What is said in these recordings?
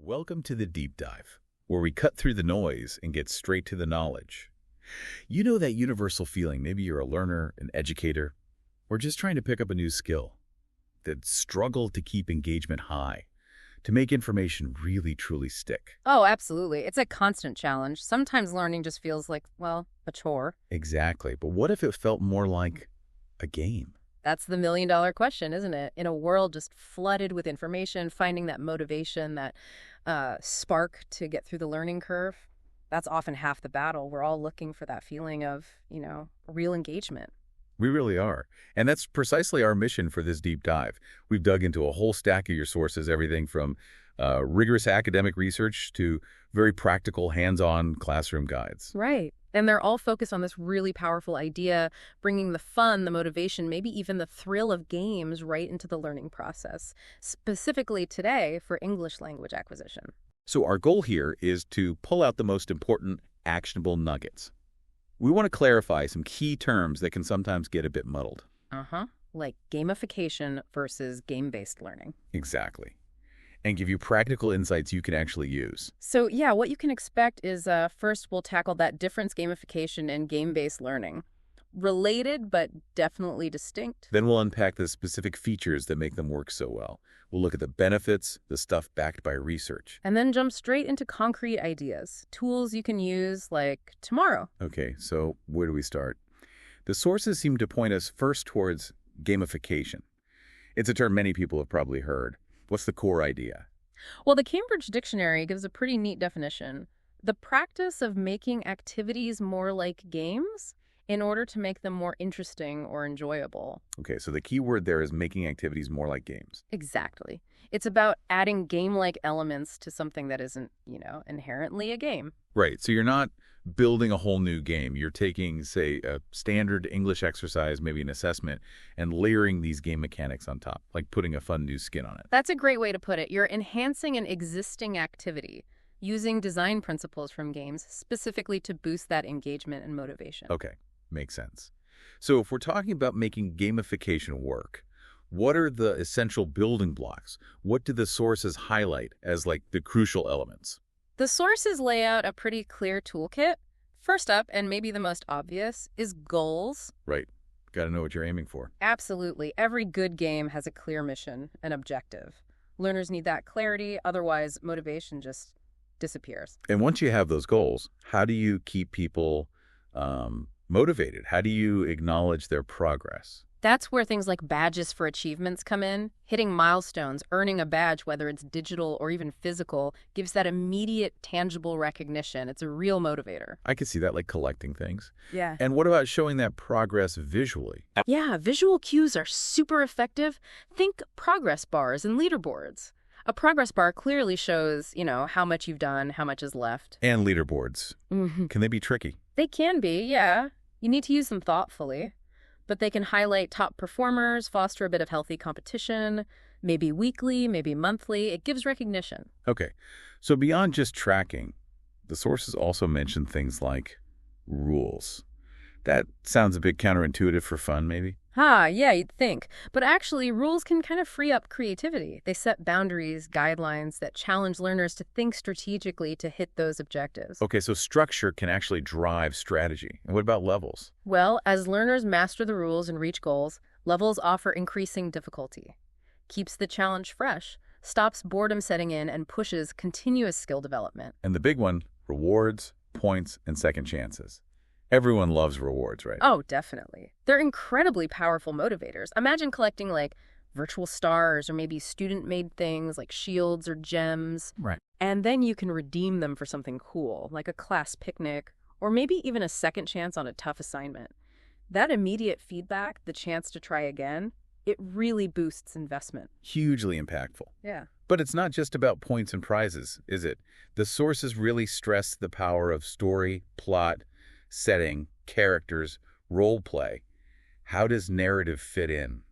Welcome to the Deep Dive, where we cut through the noise and get straight to the knowledge. You know that universal feeling, maybe you're a learner, an educator, or just trying to pick up a new skill, that struggle to keep engagement high, to make information really truly stick. Oh, absolutely. It's a constant challenge. Sometimes learning just feels like, well, a chore. Exactly, but what if it felt more like a game? That's the million-dollar question, isn't it? In a world just flooded with information, finding that motivation, that spark to get through the learning curve, that's often half the battle. We're all looking for that feeling of, real engagement. We really are. And that's precisely our mission for this deep dive. We've dug into a whole stack of your sources, everything from rigorous academic research to very practical, hands-on classroom guides. Right. And they're all focused on this really powerful idea, bringing the fun, the motivation, maybe even the thrill of games right into the learning process, specifically today for English language acquisition. So our goal here is to pull out the most important actionable nuggets. We want to clarify some key terms that can sometimes get a bit muddled. Like gamification versus game-based learning. Exactly. And give you practical insights you can actually use. So yeah, what you can expect is first we'll tackle that difference gamification and game-based learning. Related, but definitely distinct. Then we'll unpack the specific features that make them work so well. We'll look at the benefits, the stuff backed by research. And then jump straight into concrete ideas, tools you can use like tomorrow. Okay, so where do we start? The sources seem to point us first towards gamification. It's a term many people have probably heard. What's the core idea? Well, the Cambridge Dictionary gives a pretty neat definition. The practice of making activities more like games in order to make them more interesting or enjoyable. Okay, so the key word there is making activities more like games. Exactly. It's about adding game-like elements to something that isn't, inherently a game. Right, so you're not building a whole new game. You're taking, say, a standard English exercise, maybe an assessment, and layering these game mechanics on top, like putting a fun new skin on it. That's a great way to put it. You're enhancing an existing activity using design principles from games specifically to boost that engagement and motivation. Okay, makes sense. So if we're talking about making gamification work, what are the essential building blocks? What do the sources highlight as like the crucial elements? The sources lay out a pretty clear toolkit. First up, and maybe the most obvious, is goals. Right. Got to know what you're aiming for. Absolutely. Every good game has a clear mission, an objective. Learners need that clarity, otherwise motivation just disappears. And once you have those goals, how do you keep people motivated? How do you acknowledge their progress? That's where things like badges for achievements come in. Hitting milestones, earning a badge, whether it's digital or even physical, gives that immediate, tangible recognition. It's a real motivator. I could see that, like collecting things. Yeah. And what about showing that progress visually? Yeah, visual cues are super effective. Think progress bars and leaderboards. A progress bar clearly shows, how much you've done, how much is left. And leaderboards. Can they be tricky? They can be, yeah. You need to use them thoughtfully. But they can highlight top performers, foster a bit of healthy competition, maybe weekly, maybe monthly. It gives recognition. Okay, so beyond just tracking, the sources also mention things like rules. That sounds a bit counterintuitive for fun, maybe? Yeah, you'd think. But actually, rules can kind of free up creativity. They set boundaries, guidelines that challenge learners to think strategically to hit those objectives. Okay, so structure can actually drive strategy. And what about levels? Well, as learners master the rules and reach goals, levels offer increasing difficulty. Keeps the challenge fresh, stops boredom setting in, and pushes continuous skill development. And the big one, rewards, points, and second chances. Everyone loves rewards, right? Oh, definitely. They're incredibly powerful motivators. Imagine collecting like virtual stars or maybe student-made things like shields or gems. Right. And then you can redeem them for something cool, like a class picnic or maybe even a second chance on a tough assignment. That immediate feedback, the chance to try again, it really boosts investment. Hugely impactful. Yeah. But it's not just about points and prizes, is it? The sources really stress the power of story, plot, setting, characters, role play. How does narrative fit in?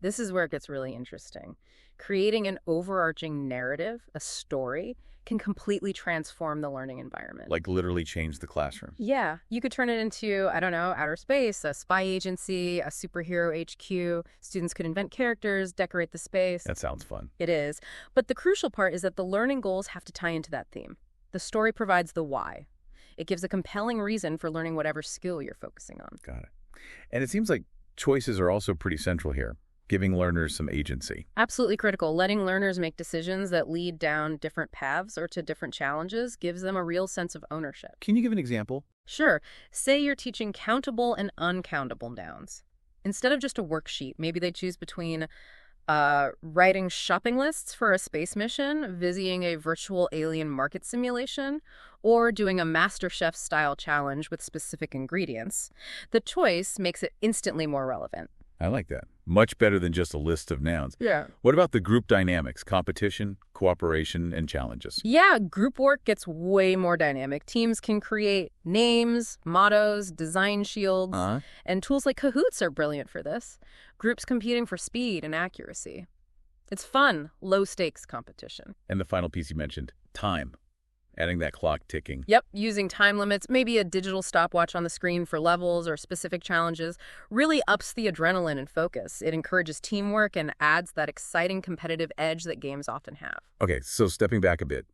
This is where it gets really interesting. Creating an overarching narrative, a story, can completely transform the learning environment. Like literally change the classroom. Yeah, you could turn it into, I don't know, outer space, a spy agency, a superhero HQ. Students could invent characters, decorate the space. That sounds fun. It is. But the crucial part is that the learning goals have to tie into that theme. The story provides the why. It gives a compelling reason for learning whatever skill you're focusing on. Got it. And it seems like choices are also pretty central here, giving learners some agency. Absolutely critical. Letting learners make decisions that lead down different paths or to different challenges gives them a real sense of ownership. Can you give an example? Sure. Say you're teaching countable and uncountable nouns. Instead of just a worksheet, maybe they choose between writing shopping lists for a space mission, visiting a virtual alien market simulation, or doing a MasterChef-style challenge with specific ingredients. The choice makes it instantly more relevant. I like that. Much better than just a list of nouns. Yeah. What about the group dynamics, competition, cooperation, and challenges? Yeah, group work gets way more dynamic. Teams can create names, mottos, design shields, and tools like Kahoots are brilliant for this. Groups competing for speed and accuracy. It's fun, low-stakes competition. And the final piece you mentioned, time. Adding that clock ticking. Yep, using time limits, maybe a digital stopwatch on the screen for levels or specific challenges, really ups the adrenaline and focus. It encourages teamwork and adds that exciting competitive edge that games often have. Okay, so stepping back a bit,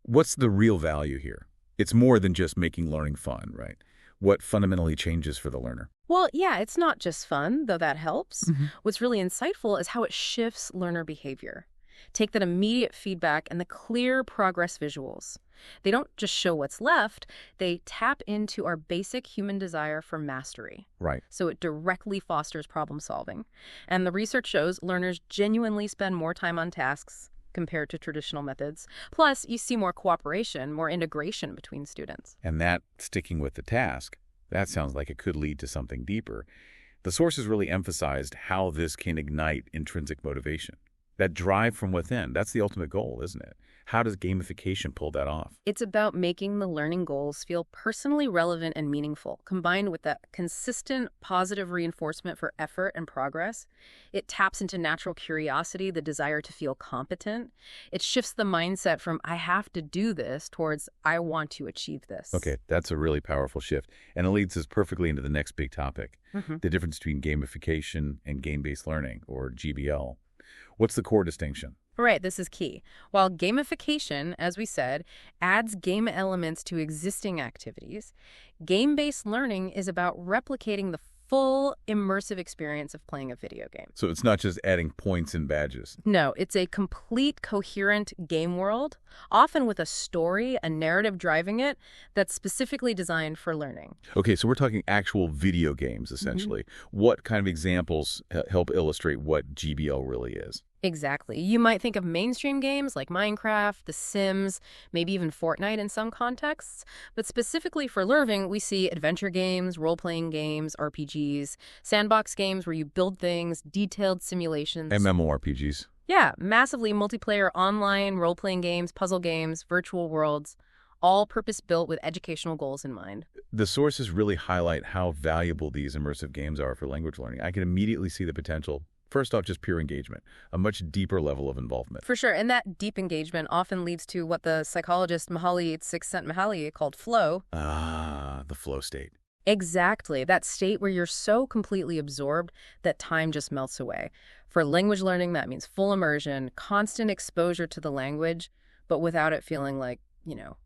what's the real value here? It's more than just making learning fun, right? What fundamentally changes for the learner? Well, yeah, it's not just fun, though that helps. What's really insightful is how it shifts learner behavior. Take that immediate feedback and the clear progress visuals. They don't just show what's left, they tap into our basic human desire for mastery. Right. So it directly fosters problem solving. And the research shows learners genuinely spend more time on tasks compared to traditional methods. Plus, you see more cooperation, more integration between students. And that, sticking with the task, that sounds like it could lead to something deeper. The sources really emphasized how this can ignite intrinsic motivation. That drive from within, that's the ultimate goal, isn't it? How does gamification pull that off? It's about making the learning goals feel personally relevant and meaningful, combined with that consistent positive reinforcement for effort and progress. It taps into natural curiosity, the desire to feel competent. It shifts the mindset from, I have to do this, towards, I want to achieve this. Okay, that's a really powerful shift. And it leads us perfectly into the next big topic, the difference between gamification and game-based learning, or GBL. What's the core distinction? Right, this is key. While gamification, as we said, adds game elements to existing activities, game-based learning is about replicating the full immersive experience of playing a video game. So it's not just adding points and badges. No, it's a complete, coherent game world, often with a story, a narrative driving it, that's specifically designed for learning. Okay, so we're talking actual video games, essentially. What kind of examples help illustrate what GBL really is? Exactly. You might think of mainstream games like Minecraft, The Sims, maybe even Fortnite in some contexts. But specifically for learning, we see adventure games, role-playing games, RPGs, sandbox games where you build things, detailed simulations. MMORPGs. Yeah, massively multiplayer online role-playing games, puzzle games, virtual worlds, all purpose-built with educational goals in mind. The sources really highlight how valuable these immersive games are for language learning. I can immediately see the potential. First off, just pure engagement, a much deeper level of involvement. For sure, and that deep engagement often leads to what the psychologist Mihaly Csikszentmihalyi called flow. Ah, the flow state. Exactly, that state where you're so completely absorbed that time just melts away. For language learning, that means full immersion, constant exposure to the language, but without it feeling like,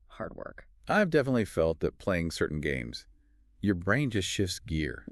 hard work. I've definitely felt that playing certain games, your brain just shifts gear.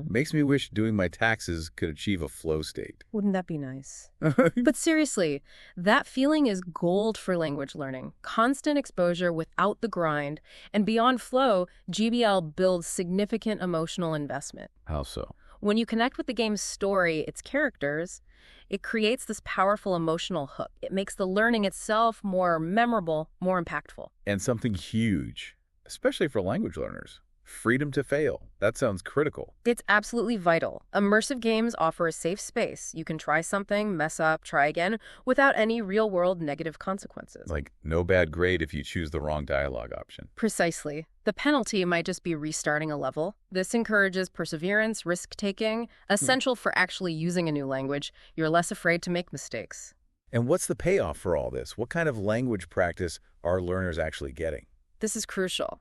Makes me wish doing my taxes could achieve a flow state. Wouldn't that be nice? But seriously, that feeling is gold for language learning. Constant exposure without the grind. And beyond flow, GBL builds significant emotional investment. How so? When you connect with the game's story, its characters, it creates this powerful emotional hook. It makes the learning itself more memorable, more impactful. And something huge, especially for language learners. Freedom to fail. That sounds critical. It's absolutely vital. Immersive games offer a safe space. You can try something, mess up, try again, without any real-world negative consequences. Like no bad grade if you choose the wrong dialogue option. Precisely. The penalty might just be restarting a level. This encourages perseverance, risk-taking, essential for actually using a new language. You're less afraid to make mistakes. And what's the payoff for all this? What kind of language practice are learners actually getting? This is crucial.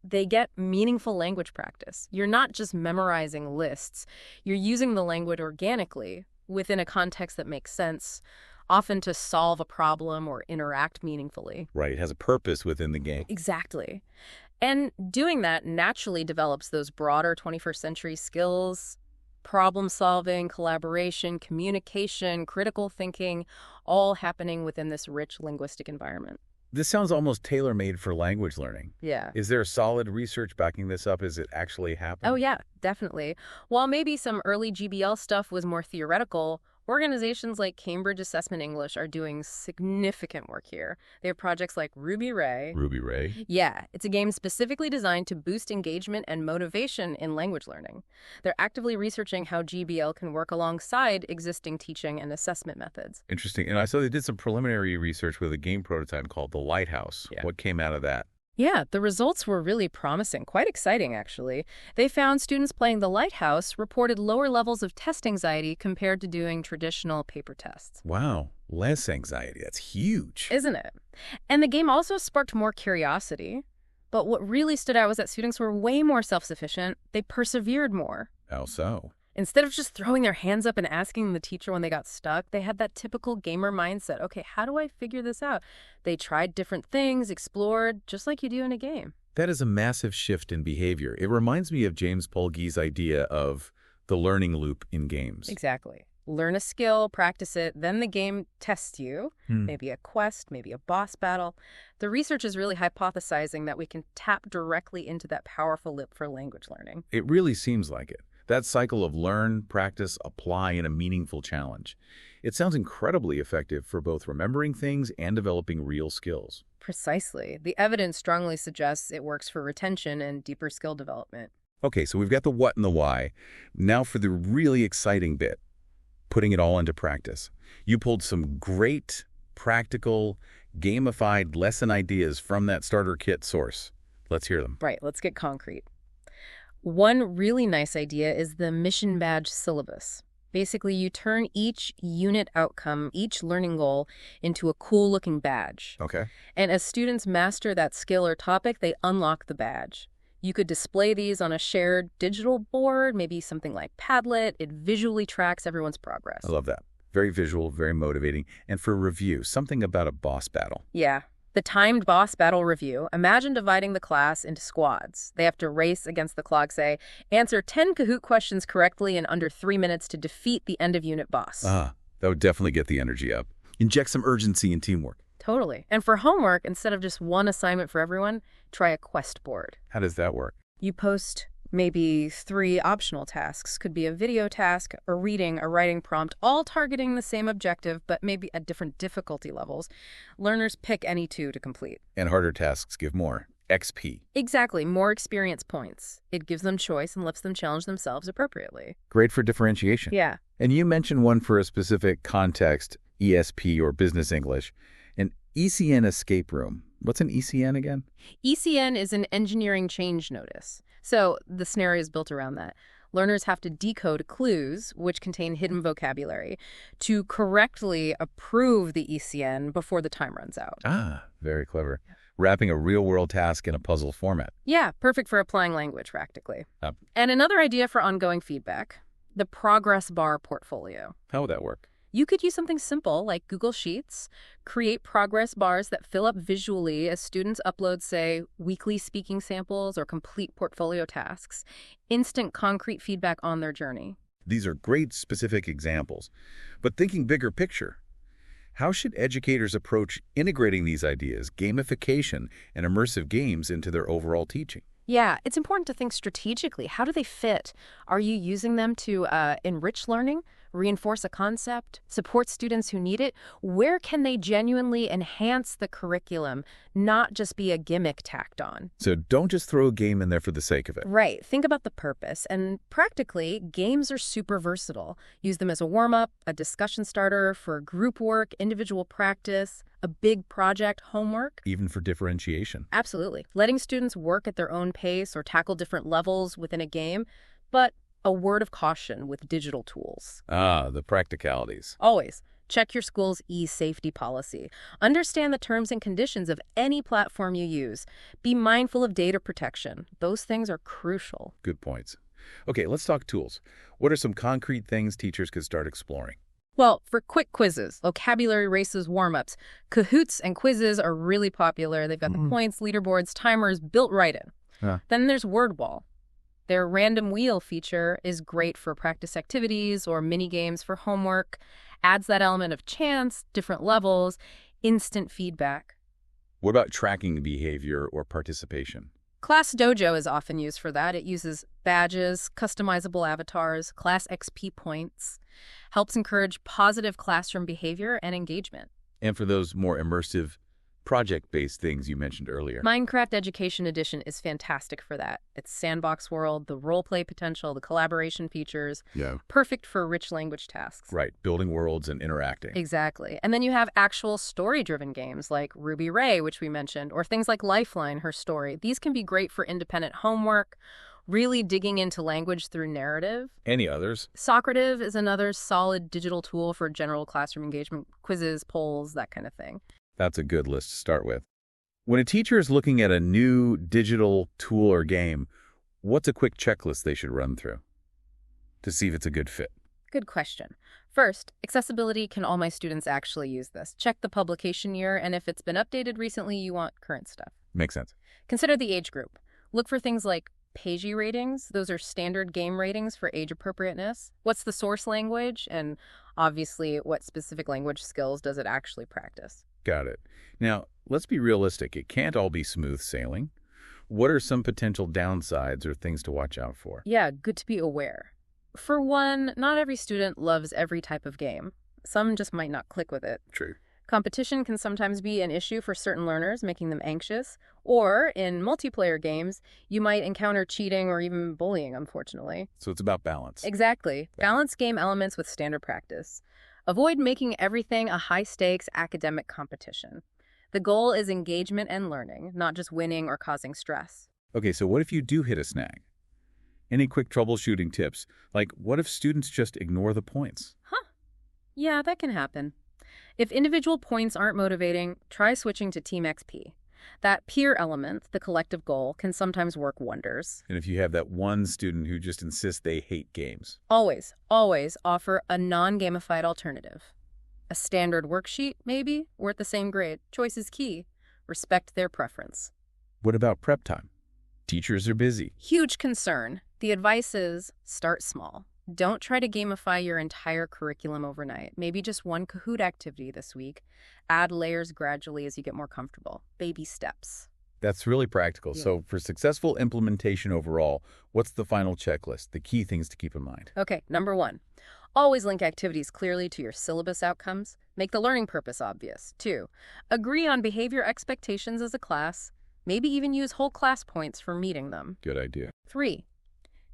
They get meaningful language practice. You're not just memorizing lists. You're using the language organically within a context that makes sense, often to solve a problem or interact meaningfully. Right, it has a purpose within the game. Exactly. And doing that naturally develops those broader 21st century skills, problem solving, collaboration, communication, critical thinking, all happening within this rich linguistic environment. This sounds almost tailor-made for language learning. Yeah. Is there solid research backing this up? Is it actually happening? Oh, yeah, definitely. While maybe some early GBL stuff was more theoretical, organizations like Cambridge Assessment English are doing significant work here. They have projects like Ruby Ray. Ruby Ray? Yeah, it's a game specifically designed to boost engagement and motivation in language learning. They're actively researching how GBL can work alongside existing teaching and assessment methods. Interesting. And I saw they did some preliminary research with a game prototype called The Lighthouse. Yeah. What came out of that? Yeah, the results were really promising, quite exciting actually. They found students playing The Lighthouse reported lower levels of test anxiety compared to doing traditional paper tests. Wow, less anxiety. That's huge. Isn't it? And the game also sparked more curiosity. But what really stood out was that students were way more self-sufficient. They persevered more. How so? Instead of just throwing their hands up and asking the teacher when they got stuck, they had that typical gamer mindset. Okay, how do I figure this out? They tried different things, explored, just like you do in a game. That is a massive shift in behavior. It reminds me of James Polge's idea of the learning loop in games. Exactly. Learn a skill, practice it, then the game tests you. Maybe a quest, maybe a boss battle. The research is really hypothesizing that we can tap directly into that powerful loop for language learning. It really seems like it. That cycle of learn, practice, apply in a meaningful challenge. It sounds incredibly effective for both remembering things and developing real skills. Precisely. The evidence strongly suggests it works for retention and deeper skill development. Okay, so we've got the what and the why. Now for the really exciting bit, putting it all into practice. You pulled some great, practical, gamified lesson ideas from that starter kit source. Let's hear them. Right, let's get concrete. One really nice idea is the mission badge syllabus. Basically, you turn each unit outcome, each learning goal, into a cool-looking badge. Okay. And as students master that skill or topic, they unlock the badge. You could display these on a shared digital board, maybe something like Padlet. It visually tracks everyone's progress. I love that. Very visual, very motivating. And for review, something about a boss battle. Yeah. The timed boss battle review. Imagine dividing the class into squads. They have to race against the clock, say, answer 10 Kahoot questions correctly in under 3 minutes to defeat the end-of-unit boss. That would definitely get the energy up. Inject some urgency and teamwork. Totally. And for homework, instead of just one assignment for everyone, try a quest board. How does that work? You post maybe 3 optional tasks. Could be a video task, a reading, a writing prompt, all targeting the same objective, but maybe at different difficulty levels. Learners pick any 2 to complete. And harder tasks give more XP. Exactly, more experience points. It gives them choice and lets them challenge themselves appropriately. Great for differentiation. Yeah. And you mentioned one for a specific context, ESP or business English, an ECN escape room. What's an ECN again? ECN is an engineering change notice. So the scenario is built around that. Learners have to decode clues, which contain hidden vocabulary, to correctly approve the ECN before the time runs out. Very clever. Wrapping a real-world task in a puzzle format. Yeah, perfect for applying language practically. And another idea for ongoing feedback, the progress bar portfolio. How would that work? You could use something simple like Google Sheets, create progress bars that fill up visually as students upload, say, weekly speaking samples or complete portfolio tasks, instant concrete feedback on their journey. These are great specific examples. But thinking bigger picture, how should educators approach integrating these ideas, gamification, and immersive games into their overall teaching? Yeah, it's important to think strategically. How do they fit? Are you using them to enrich learning, reinforce a concept, support students who need it? Where can they genuinely enhance the curriculum, not just be a gimmick tacked on? So don't just throw a game in there for the sake of it. Right. Think about the purpose. And practically, games are super versatile. Use them as a warm-up, a discussion starter for group work, individual practice, a big project, homework. Even for differentiation. Absolutely. Letting students work at their own pace or tackle different levels within a game, but a word of caution with digital tools. The practicalities. Always. Check your school's e-safety policy. Understand the terms and conditions of any platform you use. Be mindful of data protection. Those things are crucial. Good points. Okay, let's talk tools. What are some concrete things teachers could start exploring? Well, for quick quizzes, vocabulary races, warm-ups, Kahoots and quizzes are really popular. They've got the points, leaderboards, timers built right in. Then there's WordWall. Their random wheel feature is great for practice activities or mini games for homework. Adds that element of chance, different levels, instant feedback. What about tracking behavior or participation? Class Dojo is often used for that. It uses badges, customizable avatars, class XP points, helps encourage positive classroom behavior and engagement. And for those more immersive, project-based things you mentioned earlier. Minecraft Education Edition is fantastic for that. It's sandbox world, the role-play potential, the collaboration features. Yeah. Perfect for rich language tasks. Right, building worlds and interacting. Exactly. And then you have actual story-driven games like Ruby Ray, which we mentioned, or things like Lifeline, Her Story. These can be great for independent homework, really digging into language through narrative. Any others? Socrative is another solid digital tool for general classroom engagement, quizzes, polls, that kind of thing. That's a good list to start with. When a teacher is looking at a new digital tool or game, what's a quick checklist they should run through to see if it's a good fit? Good question. First, accessibility. Can all my students actually use this? Check the publication year, and if it's been updated recently, you want current stuff. Makes sense. Consider the age group. Look for things like PAGE ratings. Those are standard game ratings for age appropriateness. What's the source language? And obviously, what specific language skills does it actually practice? Got it. Now, let's be realistic. It can't all be smooth sailing. What are some potential downsides or things to watch out for? Yeah, good to be aware. For one, not every student loves every type of game. Some just might not click with it. True. Competition can sometimes be an issue for certain learners, making them anxious. Or, in multiplayer games, you might encounter cheating or even bullying, unfortunately. So it's about balance. Exactly. Balance game elements with standard practice. Avoid making everything a high-stakes academic competition. The goal is engagement and learning, not just winning or causing stress. Okay, so what if you do hit a snag? Any quick troubleshooting tips? Like, what if students just ignore the points? Yeah, that can happen. If individual points aren't motivating, try switching to Team XP. That peer element, the collective goal, can sometimes work wonders. And if you have that one student who just insists they hate games? Always offer a non-gamified alternative. A standard worksheet, maybe, worth the same grade. Choice is key. Respect their preference. What about prep time? Teachers are busy. Huge concern. The advice is start small. Don't try to gamify your entire curriculum overnight. Maybe just one Kahoot activity this week. Add layers gradually as you get more comfortable. Baby steps. That's really practical. Yeah. So for successful implementation overall, what's the final checklist, the key things to keep in mind? Okay, number 1. Always link activities clearly to your syllabus outcomes. Make the learning purpose obvious. 2. Agree on behavior expectations as a class. Maybe even use whole class points for meeting them. Good idea. 3.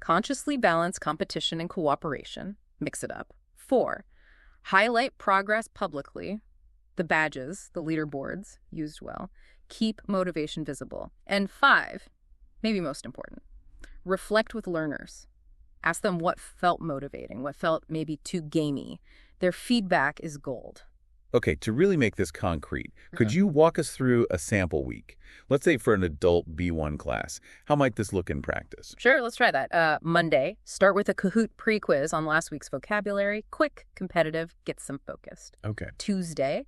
Consciously balance competition and cooperation. Mix it up. 4. Highlight progress publicly. The badges, the leaderboards, used well. Keep motivation visible. And 5, maybe most important, reflect with learners. Ask them what felt motivating, what felt maybe too gamey. Their feedback is gold. Okay, to really make this concrete, could you walk us through a sample week? Let's say for an adult B1 class. How might this look in practice? Sure, let's try that. Monday, start with a Kahoot pre-quiz on last week's vocabulary. Quick, competitive, get some focused. Okay. Tuesday,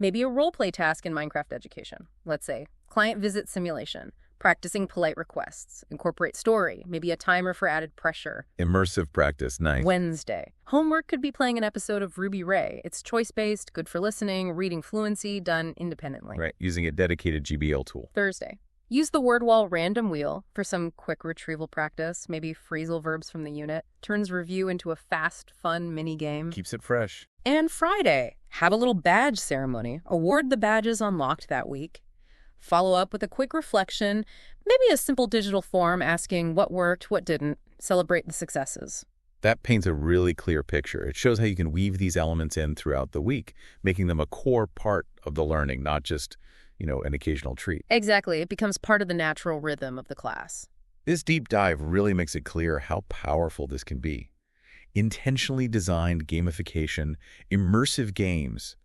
maybe a role-play task in Minecraft Education. Let's say client visit simulation, practicing polite requests, incorporate story, maybe a timer for added pressure. Immersive practice, nice. Wednesday, homework could be playing an episode of Ruby Ray. It's choice-based, good for listening, reading fluency, done independently. Right, using a dedicated GBL tool. Thursday, use the word wall random wheel for some quick retrieval practice, maybe phrasal verbs from the unit. Turns review into a fast, fun mini game. Keeps it fresh. And Friday, have a little badge ceremony. Award the badges unlocked that week. Follow up with a quick reflection, maybe a simple digital form asking what worked, what didn't. Celebrate the successes. That paints a really clear picture. It shows how you can weave these elements in throughout the week, making them a core part of the learning, not just, an occasional treat. Exactly. It becomes part of the natural rhythm of the class. This deep dive really makes it clear how powerful this can be. Intentionally designed gamification, immersive games,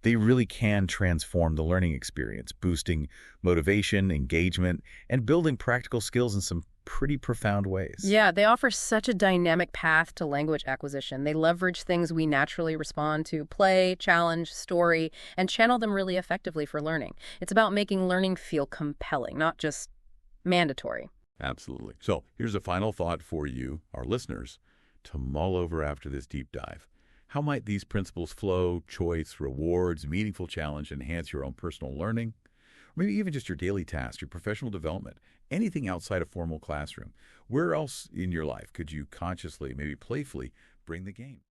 they really can transform the learning experience, boosting motivation, engagement, and building practical skills in some pretty profound ways. Yeah, they offer such a dynamic path to language acquisition. They leverage things we naturally respond to: play, challenge, story, and channel them really effectively for learning. It's about making learning feel compelling, not just mandatory. Absolutely. So here's a final thought for you, our listeners, to mull over after this deep dive. How might these principles, flow, choice, rewards, meaningful challenge, enhance your own personal learning? Or maybe even just your daily tasks, your professional development, anything outside a formal classroom. Where else in your life could you consciously, maybe playfully, bring the game?